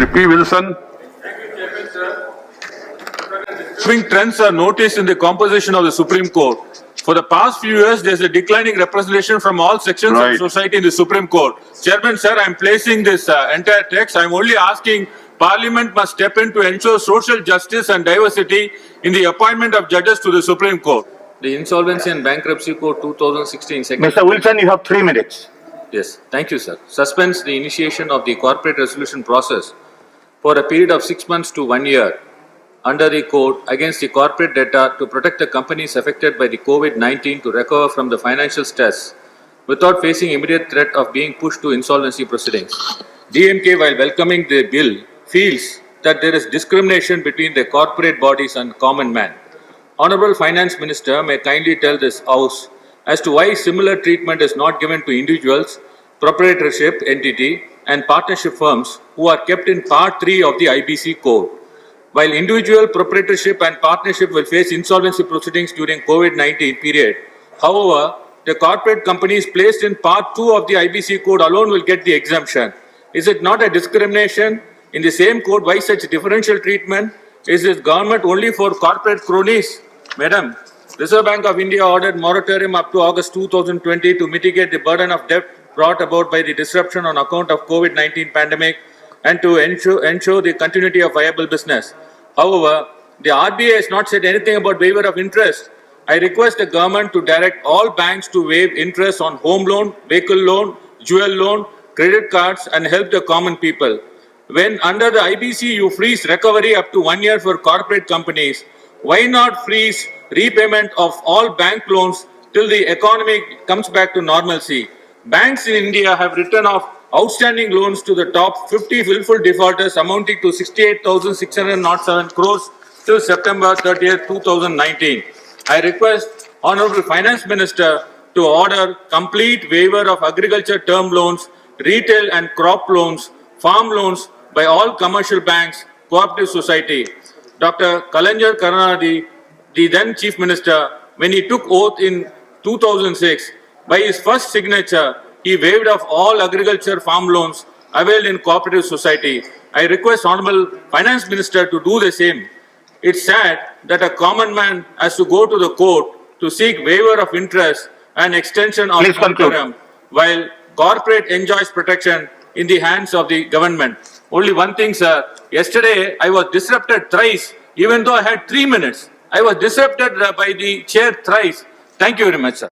Honorable P. Wilson. Swing trends are noticed in the composition of the Supreme Court. For the past few years, there is a declining representation from all sections of society in the Supreme Court. Chairman, sir, I am placing this entire text. I am only asking Parliament must step in to ensure social justice and diversity in the appointment of judges to the Supreme Court. The Insolvency and Bankruptcy Code 2016 second. Mr. Wilson, you have 3 minutes. Yes, thank you, sir. Suspends the initiation of the corporate resolution process for a period of 6 months to 1 year under the code against the corporate debtor to protect the companies affected by the COVID-19 to recover from the financial stress without facing immediate threat of being pushed to insolvency proceedings. DMK, while welcoming the bill, feels that there is discrimination between the corporate bodies and common man. Honorable Finance Minister may kindly tell this House as to why similar treatment is not given to individuals, proprietorship entity and partnership firms who are kept in Part 3 of the IBC Code. While individual proprietorship and partnership will face insolvency proceedings during COVID-19 period, however, the corporate companies placed in Part 2 of the IBC Code alone will get the exemption. Is it not a discrimination? In the same code, why such differential treatment? Is this government only for corporate cronies? Madam, Reserve Bank of India ordered moratorium up to August 2020 to mitigate the burden of debt brought about by the disruption on account of COVID-19 pandemic and to ensure the continuity of viable business. However, the RBI has not said anything about waiver of interest. I request the government to direct all banks to waive interest on home loan, vehicle loan, jewel loan, credit cards and help the common people. When under the IBC you freeze recovery up to 1 year for corporate companies, why not freeze repayment of all bank loans till the economy comes back to normalcy? Banks in India have written off outstanding loans to the top 50 willful defaulters amounting to 68,607 crores till September 30th, 2019. I request Honorable Finance Minister to order complete waiver of agriculture term loans, retail and crop loans, farm loans by all commercial banks, cooperative society. Dr. Kalaignar Karunanidhi, the then Chief Minister, when he took oath in 2006, by his first signature, he waived off all agriculture farm loans availed in cooperative society. I request Honorable Finance Minister to do the same. It's sad that a common man has to go to the court to seek waiver of interest and extension of moratorium, while corporate enjoys protection in the hands of the government. Only one thing, sir. Yesterday, I was disrupted thrice, even though I had 3 minutes. I was disrupted by the chair thrice. Thank you very much, sir.